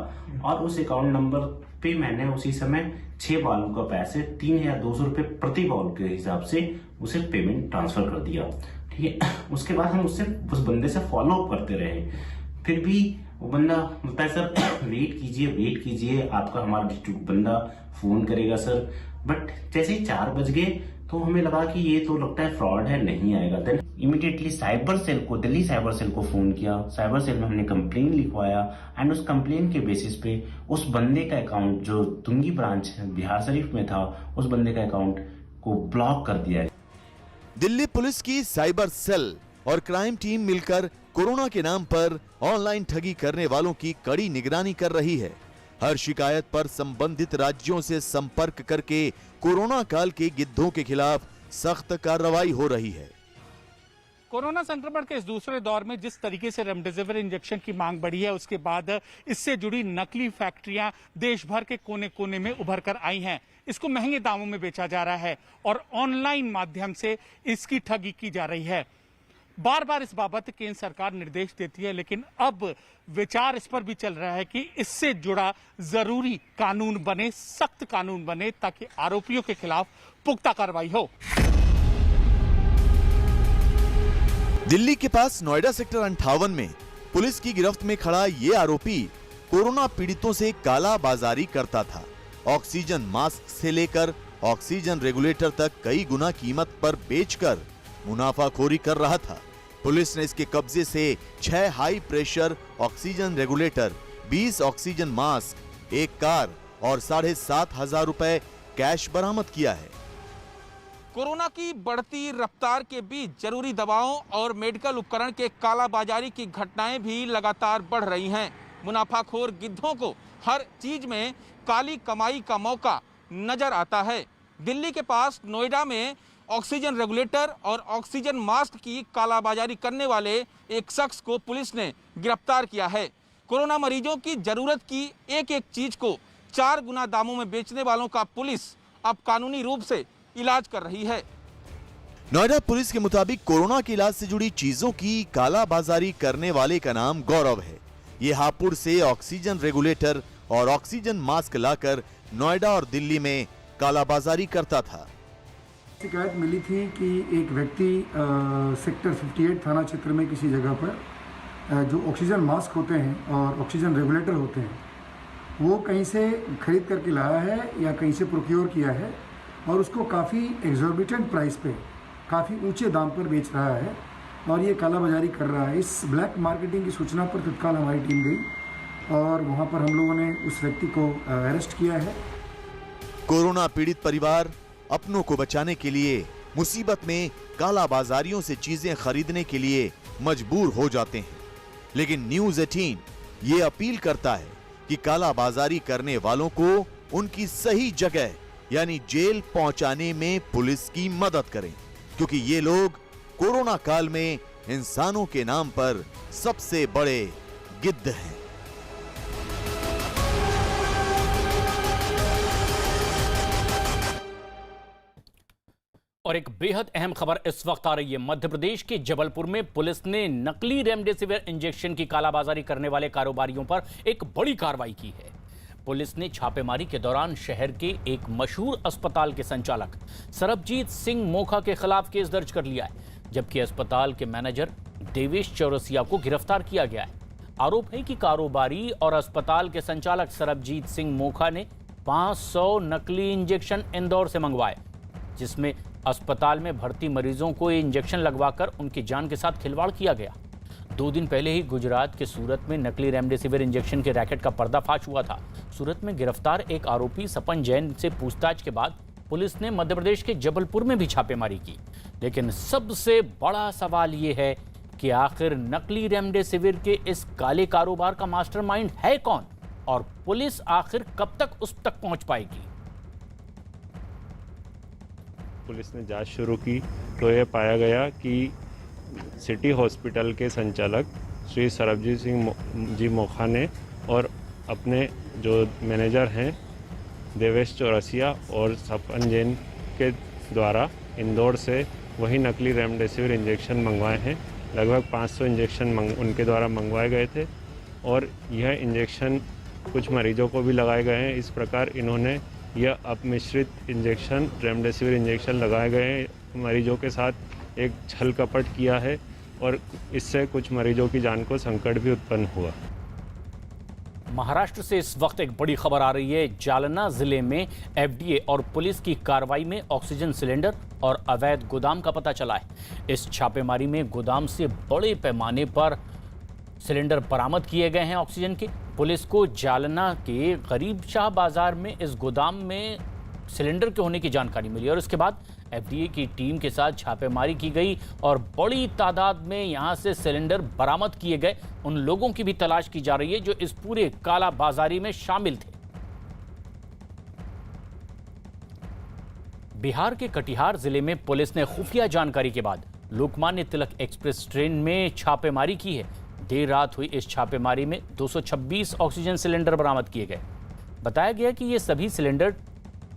और उस अकाउंट नंबर पे मैंने उसी समय 6 बालू का पैसे 3200 रुपये प्रति बाउल के हिसाब से उसे पेमेंट ट्रांसफर कर दिया। ठीक है, उसके बाद हम उस बंदे से फॉलो अप करते रहे, फिर भी वो बंदा बोलता है सर वेट कीजिए आपका हमारा डिस्ट्रीब्यूट बंदा फोन करेगा सर। बट जैसे ही 4 बज गए तो हमें लगा कि ये तो लगता है फ्रॉड है, नहीं आएगा। देन इमीडिएटली साइबर सेल को, दिल्ली साइबर सेल को फोन किया। साइबर सेल में हमने कंप्लेन लिखवाया एंड उस कंप्लेन के बेसिस पे उस बंदे का अकाउंट जो तुंगी ब्रांच बिहार शरीफ में था, उस बंदे का अकाउंट को ब्लॉक कर दिया। दिल्ली पुलिस की साइबर सेल और क्राइम टीम मिलकर कोरोना के नाम पर ऑनलाइन ठगी करने वालों की कड़ी निगरानी कर रही है। हर शिकायत पर संबंधित राज्यों से संपर्क करके कोरोना काल के गिद्धों के खिलाफ सख्त कार्रवाई हो रही है। कोरोना संक्रमण के इस दूसरे दौर में जिस तरीके से रेमडेसिविर इंजेक्शन की मांग बढ़ी है, उसके बाद इससे जुड़ी नकली फैक्ट्रियां देश भर के कोने कोने में उभर कर आई हैं। इसको महंगे दामों में बेचा जा रहा है और ऑनलाइन माध्यम से इसकी ठगी की जा रही है। बार बार इस बाबत केंद्र सरकार निर्देश देती है, लेकिन अब विचार इस पर भी चल रहा है कि इससे जुड़ा जरूरी कानून बने, सख्त कानून बने, ताकि आरोपियों के खिलाफ पुख्ता कार्रवाई हो। दिल्ली के पास नोएडा सेक्टर 58 में पुलिस की गिरफ्त में खड़ा ये आरोपी कोरोना पीड़ितों से काला बाजारी करता था। ऑक्सीजन मास्क से लेकर ऑक्सीजन रेगुलेटर तक कई गुना कीमत पर बेचकर मुनाफाखोरी कर रहा था। पुलिस ने इसके कब्जे से 6 high pressure oxygen regulator, 20 oxygen mask, 1 car और 7,500 रुपए कैश बरामद किया है। कोरोना की बढ़ती रफ्तार के बीच जरूरी दवाओं और मेडिकल उपकरण के कालाबाजारी की घटनाएं भी लगातार बढ़ रही हैं। मुनाफाखोर गिद्धों को हर चीज में काली कमाई का मौका नजर आता है। दिल्ली के पास नोएडा में ऑक्सीजन रेगुलेटर और ऑक्सीजन मास्क की कालाबाजारी करने वाले एक शख्स को पुलिस ने गिरफ्तार किया है। कोरोना मरीजों की जरूरत की एक एक चीज को 4 गुना दामों में बेचने वालों का पुलिस अब कानूनी रूप से इलाज कर रही है। नोएडा पुलिस के मुताबिक कोरोना के इलाज से जुड़ी चीजों की कालाबाजारी करने वाले का नाम गौरव है। ये हापुड़ से ऑक्सीजन रेगुलेटर और ऑक्सीजन मास्क लाकर नोएडा और दिल्ली में कालाबाजारी करता था। शिकायत मिली थी कि एक व्यक्ति सेक्टर 58 थाना क्षेत्र में किसी जगह पर जो ऑक्सीजन मास्क होते हैं और ऑक्सीजन रेगुलेटर होते हैं, वो कहीं से खरीद करके लाया है या कहीं से प्रोक्योर किया है और उसको काफ़ी एग्जॉर्बिटेंट प्राइस पे, काफ़ी ऊंचे दाम पर बेच रहा है और ये कालाबाजारी कर रहा है। इस ब्लैक मार्केटिंग की सूचना पर तत्काल हमारी टीम गई और वहाँ पर हम लोगों ने उस व्यक्ति को अरेस्ट किया है। कोरोना पीड़ित परिवार अपनों को बचाने के लिए मुसीबत में कालाबाजारियों से चीजें खरीदने के लिए मजबूर हो जाते हैं, लेकिन न्यूज़ 18 ये अपील करता है कि कालाबाजारी करने वालों को उनकी सही जगह यानी जेल पहुंचाने में पुलिस की मदद करें, क्योंकि ये लोग कोरोना काल में इंसानों के नाम पर सबसे बड़े गिद्ध हैं। और एक बेहद अहम खबर इस वक्त आ रही है। मध्य प्रदेश के जबलपुर में पुलिस ने नकली रेमडेसिविर इंजेक्शन की कालाबाजारी करने वाले कारोबारियों पर एक बड़ी कार्रवाई की है। पुलिस ने छापेमारी के दौरान शहर के एक मशहूर अस्पताल के संचालक सरबजीत सिंह मोखा के खिलाफ केस दर्ज कर लिया है, जबकि अस्पताल के मैनेजर देवेश चौरसिया को गिरफ्तार किया गया है। आरोप है कि कारोबारी और अस्पताल के संचालक सरबजीत सिंह मोखा ने 500 नकली इंजेक्शन इंदौर से मंगवाए, जिसमें अस्पताल में भर्ती मरीजों को ये इंजेक्शन लगवाकर उनकी जान के साथ खिलवाड़ किया गया। 2 दिन पहले ही गुजरात के सूरत में नकली रेमडेसिविर इंजेक्शन के रैकेट का पर्दाफाश हुआ था। सूरत में गिरफ्तार एक आरोपी सपन जैन से पूछताछ के बाद पुलिस ने मध्य प्रदेश के जबलपुर में भी छापेमारी की। लेकिन सबसे बड़ा सवाल ये है कि आखिर नकली रेमडेसिविर के इस काले कारोबार का मास्टरमाइंड है कौन और पुलिस आखिर कब तक उस तक पहुंच पाएगी। पुलिस ने जांच शुरू की तो यह पाया गया कि सिटी हॉस्पिटल के संचालक श्री सरबजीत सिंह जी मोखा ने और अपने जो मैनेजर हैं देवेश चौरसिया और सपन जैन के द्वारा इंदौर से वही नकली रेमडेसिविर इंजेक्शन मंगवाए हैं। लगभग 500 इंजेक्शन उनके द्वारा मंगवाए गए थे और यह इंजेक्शन कुछ मरीजों को भी लगाए गए हैं। इस प्रकार इन्होंने यह अपमिश्रित इंजेक्शन रेमडेसिविर इंजेक्शन लगाए गए हैं। मरीजों के साथ एक छल कपट किया है और इससे कुछ मरीजों की जान को संकट भी उत्पन्न हुआ। महाराष्ट्र से इस वक्त एक बड़ी खबर आ रही है। जालना जिले में एफडीए और पुलिस की कार्रवाई में ऑक्सीजन सिलेंडर और अवैध गोदाम का पता चला है। इस छापेमारी में गोदाम से बड़े पैमाने पर सिलेंडर बरामद किए गए हैं ऑक्सीजन के। पुलिस को जालना के गरीब शाह बाजार में इस गोदाम में सिलेंडर के होने की जानकारी मिली और उसके बाद एफडीए की टीम के साथ छापेमारी की गई और बड़ी तादाद में यहां से सिलेंडर बरामद किए गए। उन लोगों की भी तलाश की जा रही है जो इस पूरे काला बाजारी में शामिल थे। बिहार के कटिहार जिले में पुलिस ने खुफिया जानकारी के बाद लोकमान्य तिलक एक्सप्रेस ट्रेन में छापेमारी की है। देर रात हुई इस छापेमारी में 226 ऑक्सीजन सिलेंडर बरामद किए गए। बताया गया कि ये सभी सिलेंडर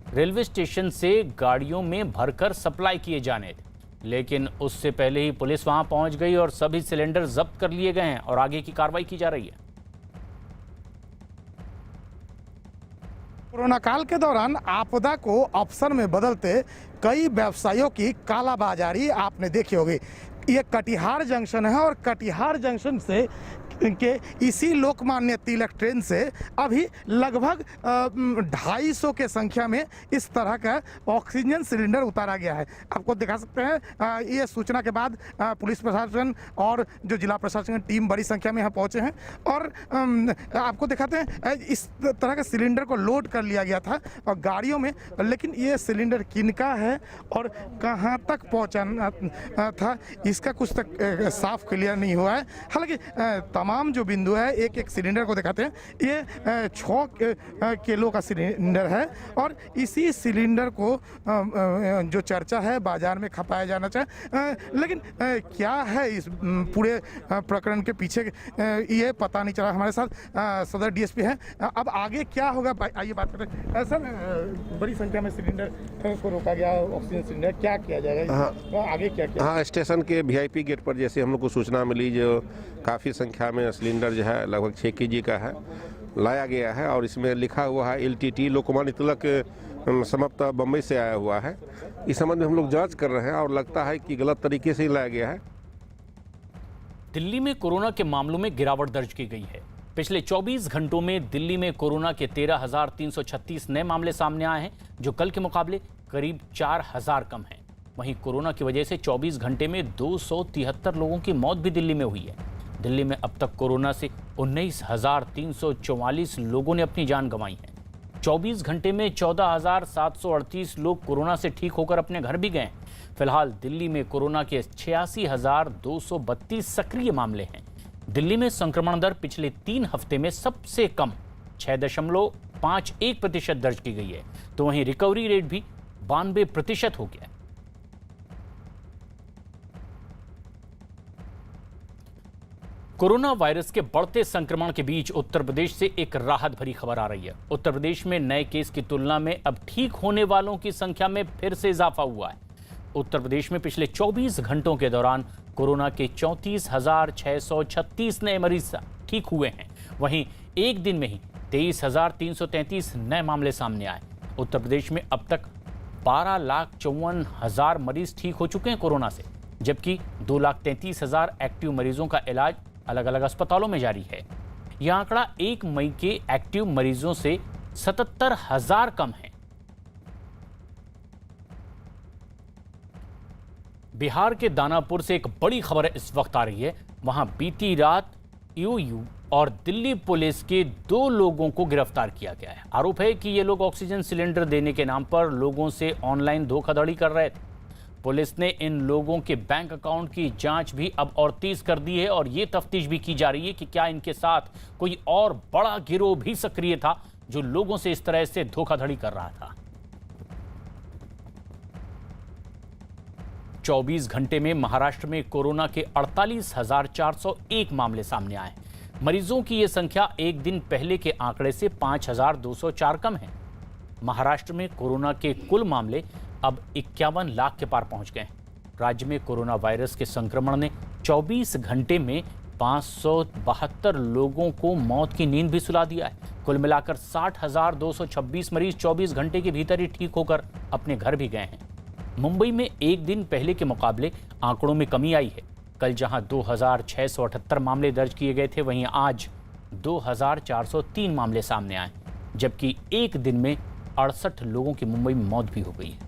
रेलवे स्टेशन से गाड़ियों में भरकर सप्लाई किए जाने थे, लेकिन उससे पहले ही पुलिस वहां पहुंच गई और सभी सिलेंडर जब्त कर लिए गए हैं और आगे की कार्रवाई की जा रही है। कोरोना काल के दौरान आपदा को अवसर में बदलते कई व्यवसायियों की कालाबाजारी आपने देखी होगी। ये कटिहार जंक्शन है और कटिहार जंक्शन से के इसी लोकमान्य तिलक ट्रेन से अभी लगभग 250 के संख्या में इस तरह का ऑक्सीजन सिलेंडर उतारा गया है। आपको दिखा सकते हैं। ये सूचना के बाद पुलिस प्रशासन और जो जिला प्रशासन की टीम बड़ी संख्या में यहाँ पहुँचे हैं और आपको दिखाते हैं इस तरह के सिलेंडर को लोड कर लिया गया था और गाड़ियों में, लेकिन ये सिलेंडर किनका है और कहाँ तक पहुँचाना था इसका कुछ तक साफ क्लियर नहीं हुआ है। हालांकि तमाम जो बिंदु है एक एक सिलेंडर को दिखाते हैं। ये 6 किलो का सिलेंडर है और इसी सिलेंडर को जो चर्चा है बाजार में खपाया जाना चाहिए, लेकिन क्या है इस पूरे प्रकरण के पीछे ये पता नहीं चला। हमारे साथ सदर डीएसपी हैं। अब आगे क्या होगा आइए बात करते हैं। सर, बड़ी संख्या में सिलेंडर को रोका गया, ऑक्सीजन सिलेंडर, क्या किया जाएगा? हाँ, आगे क्या किया? हाँ, स्टेशन के वीआईपी गेट पर जैसे हम लोग को सूचना मिली जो काफ़ी संख्या में सिलेंडर जो है लगभग 6 केजी का है लाया गया है और इसमें लिखा हुआ है एलटीटी लोकमान्य तिलक समाप्त बम्बई से आया हुआ है। इस संबंध में हम लोग जांच कर रहे हैं और लगता है कि गलत तरीके से ही लाया गया है। दिल्ली में कोरोना के मामलों में गिरावट दर्ज की गई है। पिछले 24 घंटों में दिल्ली में कोरोना के 13,336 नए मामले सामने आए हैं, जो कल के मुकाबले करीब 4,000 कम हैं। वहीं कोरोना की वजह से 24 घंटे में 273 लोगों की मौत भी दिल्ली में हुई है। दिल्ली में अब तक कोरोना से 19,344 लोगों ने अपनी जान गंवाई है। 24 घंटे में 14,738 लोग कोरोना से ठीक होकर अपने घर भी गए। फिलहाल दिल्ली में कोरोना के 86,232 सक्रिय मामले हैं। दिल्ली में संक्रमण दर पिछले 3 हफ्ते में सबसे कम 6.51% दर्ज की गई है, तो वहीं रिकवरी रेट भी 92% हो गया। कोरोना वायरस के बढ़ते संक्रमण के बीच उत्तर प्रदेश से एक राहत भरी खबर आ रही है। उत्तर प्रदेश में नए केस की तुलना में अब ठीक होने वालों की संख्या में फिर से इजाफा हुआ है। उत्तर प्रदेश में पिछले 24 घंटों के दौरान कोरोना के 34,636 नए मरीज ठीक हुए हैं। वहीं एक दिन में ही 23,333 नए मामले सामने आए। उत्तर प्रदेश में अब तक 12,54,000 मरीज ठीक हो चुके हैं कोरोना से, जबकि 2,33,000 एक्टिव मरीजों का इलाज अलग अलग अस्पतालों में जारी है। यह आंकड़ा 1 मई के एक्टिव मरीजों से 77,000 कम है। बिहार के दानापुर से एक बड़ी खबर इस वक्त आ रही है। वहां बीती रात ईओयू और दिल्ली पुलिस के 2 लोगों को गिरफ्तार किया गया है। आरोप है कि ये लोग ऑक्सीजन सिलेंडर देने के नाम पर लोगों से ऑनलाइन धोखाधड़ी कर रहे थे। पुलिस ने इन लोगों के बैंक अकाउंट की जांच भी अब और तेज कर दी है और ये तफ्तीश भी की जा रही है कि क्या इनके साथ कोई और बड़ा गिरोह भी सक्रिय था जो लोगों से इस तरह से धोखाधड़ी कर रहा था। 24 घंटे में महाराष्ट्र में कोरोना के 48,401 मामले सामने आए। मरीजों की ये संख्या एक दिन पहले के आंकड़े से 5,204 कम है। महाराष्ट्र में कोरोना के कुल मामले अब 51 लाख के पार पहुंच गए हैं। राज्य में कोरोना वायरस के संक्रमण ने 24 घंटे में 572 लोगों को मौत की नींद भी सुला दिया है। कुल मिलाकर 60,226 मरीज 24 घंटे के भीतर ही ठीक होकर अपने घर भी गए हैं। मुंबई में एक दिन पहले के मुकाबले आंकड़ों में कमी आई है। कल जहां 2,678 मामले दर्ज किए गए थे, वहीं आज 2,403 मामले सामने आए, जबकि एक दिन में 68 लोगों की मुंबई में मौत भी हो गई है।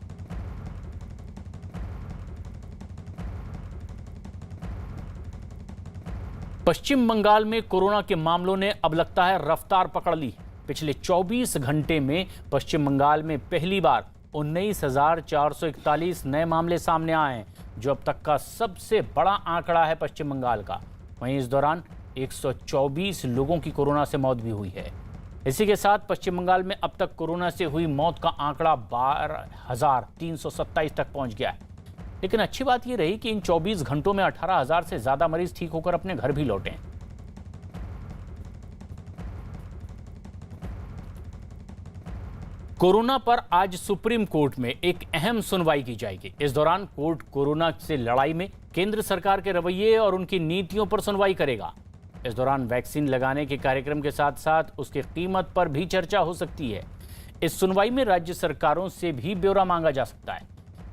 पश्चिम बंगाल में कोरोना के मामलों ने अब लगता है रफ्तार पकड़ ली। पिछले 24 घंटे में पश्चिम बंगाल में पहली बार 19,441 नए मामले सामने आए हैं, जो अब तक का सबसे बड़ा आंकड़ा है पश्चिम बंगाल का। वहीं इस दौरान 124 लोगों की कोरोना से मौत भी हुई है। इसी के साथ पश्चिम बंगाल में अब तक कोरोना से हुई मौत का आंकड़ा 12,327 तक पहुंच गया है। लेकिन अच्छी बात यह रही कि इन 24 घंटों में 18,000 से ज्यादा मरीज ठीक होकर अपने घर भी लौटे। कोरोना पर आज सुप्रीम कोर्ट में एक अहम सुनवाई की जाएगी। इस दौरान कोर्ट कोरोना से लड़ाई में केंद्र सरकार के रवैये और उनकी नीतियों पर सुनवाई करेगा। इस दौरान वैक्सीन लगाने के कार्यक्रम के साथ साथ उसकी कीमत पर भी चर्चा हो सकती है। इस सुनवाई में राज्य सरकारों से भी ब्यौरा मांगा जा सकता है।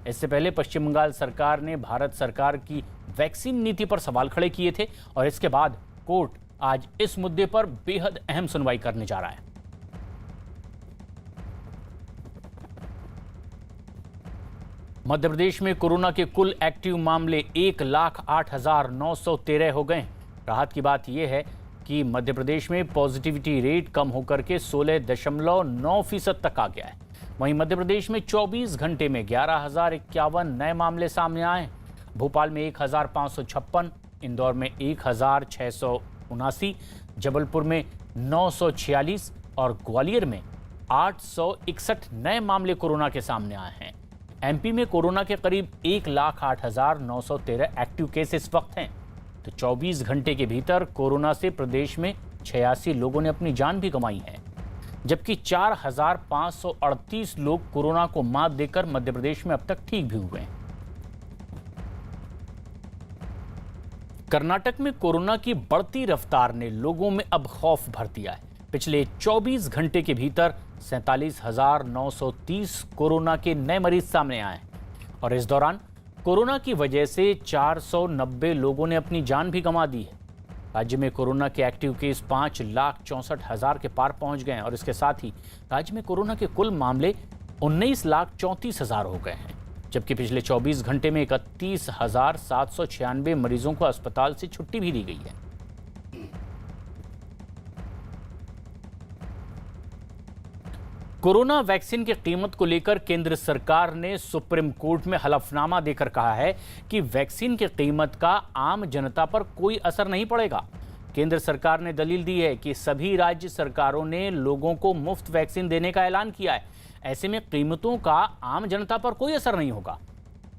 इससे पहले पश्चिम बंगाल सरकार ने भारत सरकार की वैक्सीन नीति पर सवाल खड़े किए थे और इसके बाद कोर्ट आज इस मुद्दे पर बेहद अहम सुनवाई करने जा रहा है। मध्य प्रदेश में कोरोना के कुल एक्टिव मामले 1,08,913 हो गए हैं। राहत की बात यह है कि मध्य प्रदेश में पॉजिटिविटी रेट कम होकर के 16.9% तक आ गया है। वहीं मध्य प्रदेश में 24 घंटे में 11,051 नए मामले सामने आए। भोपाल में 1,556, इंदौर में 1,679, जबलपुर में 946 और ग्वालियर में 861 नए मामले कोरोना के सामने आए हैं। एमपी में कोरोना के करीब 1,08,913 एक्टिव केस इस वक्त हैं। तो 24 घंटे के भीतर कोरोना से प्रदेश में 86 लोगों ने अपनी जान भी गंवाई है, जबकि 4,538 लोग कोरोना को मात देकर मध्य प्रदेश में अब तक ठीक भी हुए हैं। कर्नाटक में कोरोना की बढ़ती रफ्तार ने लोगों में अब खौफ भर दिया है। पिछले 24 घंटे के भीतर 47,930 कोरोना के नए मरीज सामने आए और इस दौरान कोरोना की वजह से 490 लोगों ने अपनी जान भी गंवा दी है। राज्य में कोरोना के एक्टिव केस 5,64,000 के पार पहुंच गए हैं और इसके साथ ही राज्य में कोरोना के कुल मामले 19,34,000 हो गए हैं, जबकि पिछले 24 घंटे में 31,796 मरीजों को अस्पताल से छुट्टी भी दी गई है। कोरोना वैक्सीन की कीमत को लेकर केंद्र सरकार ने सुप्रीम कोर्ट में हलफनामा देकर कहा है कि वैक्सीन की कीमत का आम जनता पर कोई असर नहीं पड़ेगा। केंद्र सरकार ने दलील दी है कि सभी राज्य सरकारों ने लोगों को मुफ्त वैक्सीन देने का ऐलान किया है, ऐसे में कीमतों का आम जनता पर कोई असर नहीं होगा।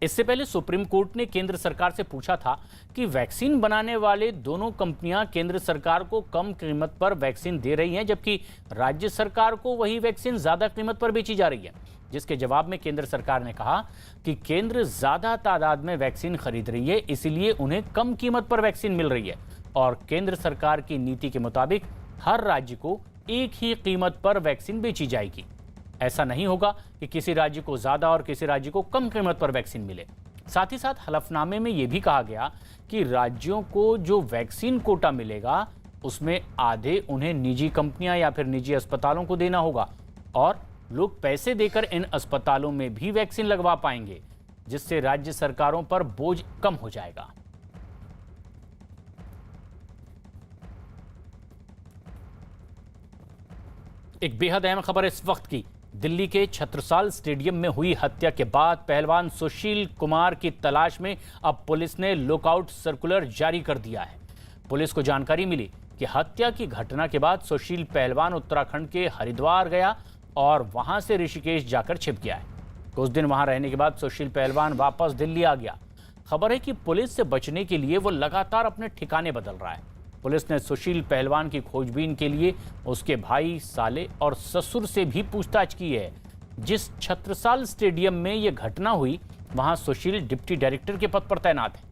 इससे पहले सुप्रीम कोर्ट ने केंद्र सरकार से पूछा था कि वैक्सीन बनाने वाले दोनों कंपनियां केंद्र सरकार को कम कीमत पर वैक्सीन दे रही हैं, जबकि राज्य सरकार को वही वैक्सीन ज्यादा कीमत पर बेची जा रही है, जिसके जवाब में केंद्र सरकार ने कहा कि केंद्र ज्यादा तादाद में वैक्सीन खरीद रही है, इसीलिए उन्हें कम कीमत पर वैक्सीन मिल रही है और केंद्र सरकार की नीति के मुताबिक हर राज्य को एक ही कीमत पर वैक्सीन बेची जाएगी। ऐसा नहीं होगा कि किसी राज्य को ज्यादा और किसी राज्य को कम कीमत पर वैक्सीन मिले। साथ ही साथ हलफनामे में यह भी कहा गया कि राज्यों को जो वैक्सीन कोटा मिलेगा उसमें आधे उन्हें निजी कंपनियां या फिर निजी अस्पतालों को देना होगा और लोग पैसे देकर इन अस्पतालों में भी वैक्सीन लगवा पाएंगे, जिससे राज्य सरकारों पर बोझ कम हो जाएगा। एक बेहद अहम खबर इस वक्त की। दिल्ली के छत्रसाल स्टेडियम में हुई हत्या के बाद पहलवान सुशील कुमार की तलाश में अब पुलिस ने लुकआउट सर्कुलर जारी कर दिया है। पुलिस को जानकारी मिली कि हत्या की घटना के बाद सुशील पहलवान उत्तराखंड के हरिद्वार गया और वहां से ऋषिकेश जाकर छिप गया है। कुछ दिन वहां रहने के बाद सुशील पहलवान वापस दिल्ली आ गया। खबर है कि पुलिस से बचने के लिए वो लगातार अपने ठिकाने बदल रहा है। पुलिस ने सुशील पहलवान की खोजबीन के लिए उसके भाई, साले और ससुर से भी पूछताछ की है। जिस छत्रसाल स्टेडियम में यह घटना हुई, वहां सुशील डिप्टी डायरेक्टर के पद पर तैनात है।